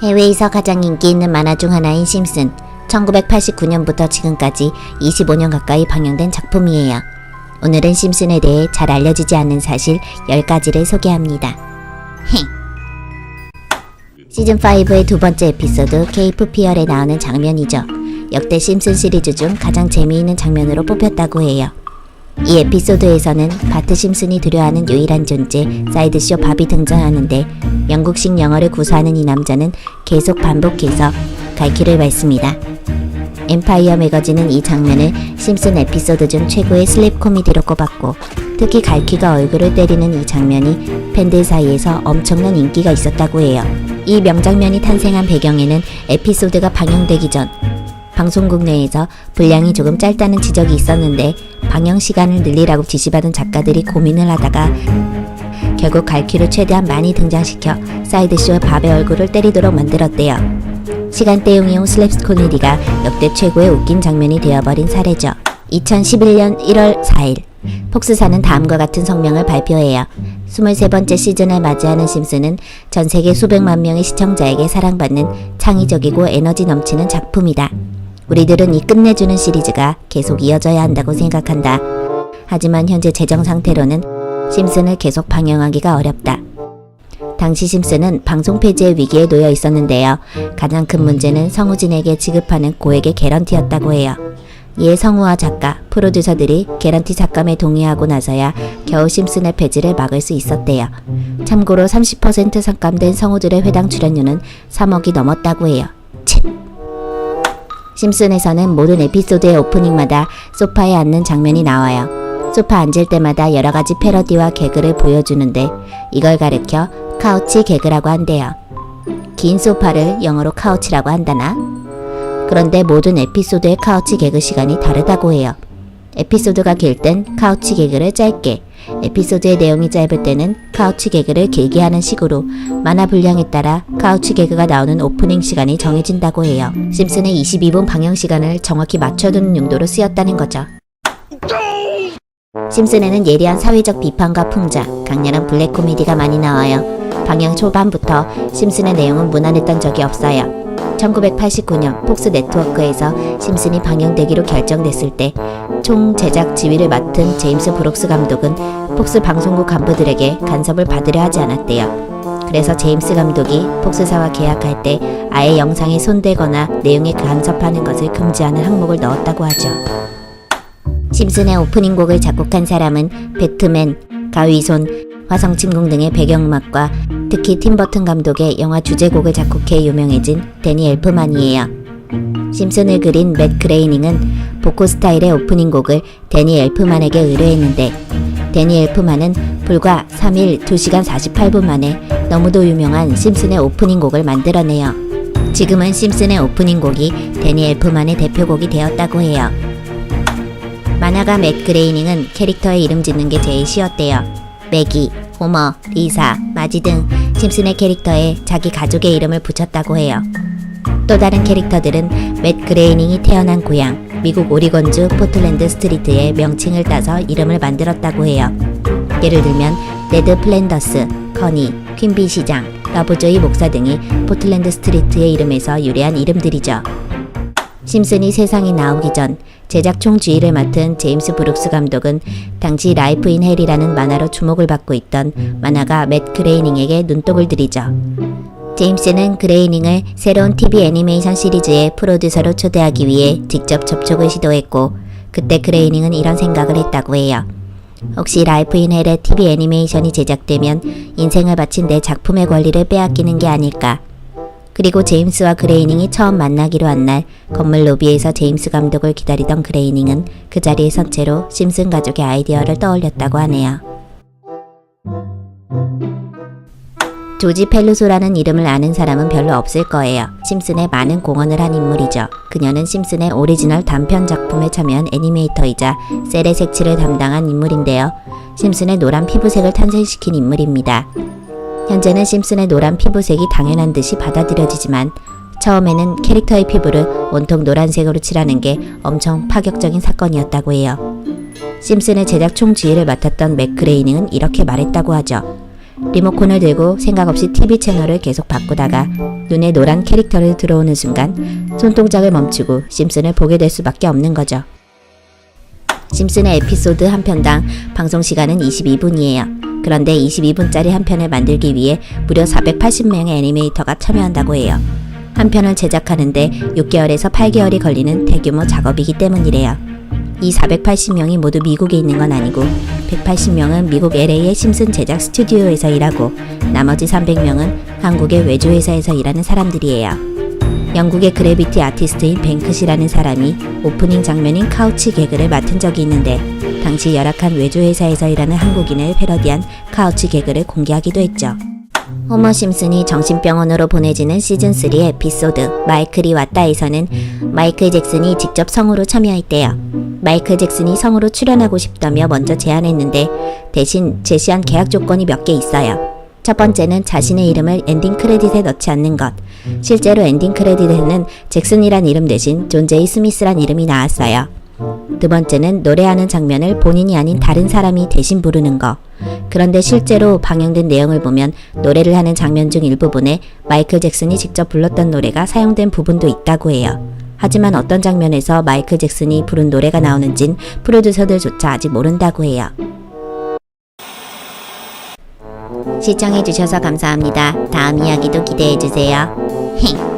해외에서 가장 인기 있는 만화 중 하나인 심슨. 1989년부터 지금까지 25년 가까이 방영된 작품이에요. 오늘은 심슨에 대해 잘 알려지지 않는 사실 10가지를 소개합니다. 시즌5의 두 번째 에피소드 케이프 피어에 나오는 장면이죠. 역대 심슨 시리즈 중 가장 재미있는 장면으로 뽑혔다고 해요. 이 에피소드에서는 바트 심슨이 두려워하는 유일한 존재 사이드쇼 밥이 등장하는데 영국식 영어를 구사하는 이 남자는 계속 반복해서 갈퀴를 밟습니다. 엠파이어 매거진은 이 장면을 심슨 에피소드 중 최고의 슬립 코미디로 꼽았고, 특히 갈퀴가 얼굴을 때리는 이 장면이 팬들 사이에서 엄청난 인기가 있었다고 해요. 이 명장면이 탄생한 배경에는 에피소드가 방영되기 전 방송국 내에서 분량이 조금 짧다는 지적이 있었는데 방영 시간을 늘리라고 지시받은 작가들이 고민을 하다가 결국 갈퀴를 최대한 많이 등장시켜 사이드쇼 밥의 얼굴을 때리도록 만들었대요. 시간대용이용 슬랩 코미디가 역대 최고의 웃긴 장면이 되어버린 사례죠. 2011년 1월 4일 폭스사는 다음과 같은 성명을 발표해요. 23번째 시즌을 맞이하는 심슨은 전 세계 수백만 명의 시청자에게 사랑받는 창의적이고 에너지 넘치는 작품이다. 우리들은 이 끝내주는 시리즈가 계속 이어져야 한다고 생각한다. 하지만 현재 재정 상태로는 심슨을 계속 방영하기가 어렵다. 당시 심슨은 방송 폐지의 위기에 놓여 있었는데요. 가장 큰 문제는 성우진에게 지급하는 고액의 개런티였다고 해요. 이에 성우와 작가, 프로듀서들이 개런티 삭감에 동의하고 나서야 겨우 심슨의 폐지를 막을 수 있었대요. 참고로 30% 삭감된 성우들의 회당 출연료는 3억이 넘었다고 해요. 심슨에서는 모든 에피소드의 오프닝마다 소파에 앉는 장면이 나와요. 소파 앉을 때마다 여러가지 패러디와 개그를 보여주는데 이걸 가르켜 카우치 개그라고 한대요. 긴 소파를 영어로 카우치라고 한다나? 그런데 모든 에피소드의 카우치 개그 시간이 다르다고 해요. 에피소드가 길 땐 카우치 개그를 짧게, 에피소드의 내용이 짧을 때는 카우치 개그를 길게 하는 식으로 만화 분량에 따라 카우치 개그가 나오는 오프닝 시간이 정해진다고 해요. 심슨의 22분 방영 시간을 정확히 맞춰두는 용도로 쓰였다는 거죠. 심슨에는 예리한 사회적 비판과 풍자, 강렬한 블랙 코미디가 많이 나와요. 방영 초반부터 심슨의 내용은 무난했던 적이 없어요. 1989년 폭스 네트워크에서 심슨이 방영되기로 결정됐을 때 총 제작 지휘를 맡은 제임스 브룩스 감독은 폭스 방송국 간부들에게 간섭을 받으려 하지 않았대요. 그래서 제임스 감독이 폭스사와 계약할 때 아예 영상에 손대거나 내용에 간섭하는 것을 금지하는 항목을 넣었다고 하죠. 심슨의 오프닝 곡을 작곡한 사람은 배트맨, 가위손, 화성침공 등의 배경음악과 특히 팀버튼 감독의 영화 주제곡을 작곡해 유명해진 데니 엘프만이에요. 심슨을 그린 맷 그레이닝은 보코 스타일의 오프닝 곡을 데니 엘프만에게 의뢰했는데 데니 엘프만은 불과 3일 2시간 48분 만에 너무도 유명한 심슨의 오프닝 곡을 만들어내요. 지금은 심슨의 오프닝 곡이 데니 엘프만의 대표곡이 되었다고 해요. 만화가 맷 그레이닝은 캐릭터의 이름 짓는 게 제일 쉬웠대요. 매기, 호머, 리사, 마지 등 심슨의 캐릭터에 자기 가족의 이름을 붙였다고 해요. 또 다른 캐릭터들은 맷 그레이닝이 태어난 고향, 미국 오리건주 포틀랜드 스트리트의 명칭을 따서 이름을 만들었다고 해요. 예를 들면 네드 플랜더스, 커니, 퀸비 시장, 러브조이 목사 등이 포틀랜드 스트리트의 이름에서 유래한 이름들이죠. 심슨이 세상에 나오기 전 제작 총지휘를 맡은 제임스 브룩스 감독은 당시 라이프 인 헬이라는 만화로 주목을 받고 있던 만화가 맷 그레이닝에게 눈독을 들이죠. 제임스는 그레이닝을 새로운 TV 애니메이션 시리즈의 프로듀서로 초대하기 위해 직접 접촉을 시도했고, 그때 그레이닝은 이런 생각을 했다고 해요. 혹시 라이프 인 헬의 TV 애니메이션이 제작되면 인생을 바친 내 작품의 권리를 빼앗기는 게 아닐까. 그리고 제임스와 그레이닝이 처음 만나기로 한 날 건물 로비에서 제임스 감독을 기다리던 그레이닝은 그 자리에 선 채로 심슨 가족의 아이디어를 떠올렸다고 하네요. 조지 펠루소라는 이름을 아는 사람은 별로 없을 거예요. 심슨에 많은 공헌을 한 인물이죠. 그녀는 심슨의 오리지널 단편 작품에 참여한 애니메이터이자 셀의 색칠을 담당한 인물인데요. 심슨의 노란 피부색을 탄생시킨 인물입니다. 현재는 심슨의 노란 피부색이 당연한 듯이 받아들여지지만 처음에는 캐릭터의 피부를 온통 노란색으로 칠하는 게 엄청 파격적인 사건이었다고 해요. 심슨의 제작 총지휘를 맡았던 맷 그레이닝은 이렇게 말했다고 하죠. 리모컨을 들고 생각 없이 TV 채널을 계속 바꾸다가 눈에 노란 캐릭터를 들어오는 순간 손동작을 멈추고 심슨을 보게 될 수밖에 없는 거죠. 심슨의 에피소드 한 편당 방송 시간은 22분이에요. 그런데 22분짜리 한 편을 만들기 위해 무려 480명의 애니메이터가 참여한다고 해요. 한 편을 제작하는데 6개월에서 8개월이 걸리는 대규모 작업이기 때문이래요. 이 480명이 모두 미국에 있는 건 아니고 180명은 미국 LA의 심슨 제작 스튜디오에서 일하고 나머지 300명은 한국의 외주회사에서 일하는 사람들이에요. 영국의 그래비티 아티스트인 뱅크시라는 사람이 오프닝 장면인 카우치 개그를 맡은 적이 있는데 당시 열악한 외주회사에서 일하는 한국인을 패러디한 카우치 개그를 공개하기도 했죠. 호머 심슨이 정신병원으로 보내지는 시즌3 에피소드 마이클이 왔다에서는 마이클 잭슨이 직접 성우로 참여했대요. 마이클 잭슨이 성우로 출연하고 싶다며 먼저 제안했는데 대신 제시한 계약 조건이 몇 개 있어요. 첫 번째는 자신의 이름을 엔딩 크레딧에 넣지 않는 것. 실제로 엔딩 크레딧에는 잭슨이란 이름 대신 존 제이 스미스란 이름이 나왔어요. 두 번째는 노래하는 장면을 본인이 아닌 다른 사람이 대신 부르는 거. 그런데 실제로 방영된 내용을 보면 노래를 하는 장면 중 일부분에 마이클 잭슨이 직접 불렀던 노래가 사용된 부분도 있다고 해요. 하지만 어떤 장면에서 마이클 잭슨이 부른 노래가 나오는진 프로듀서들조차 아직 모른다고 해요. 시청해주셔서 감사합니다. 다음 이야기도 기대해주세요.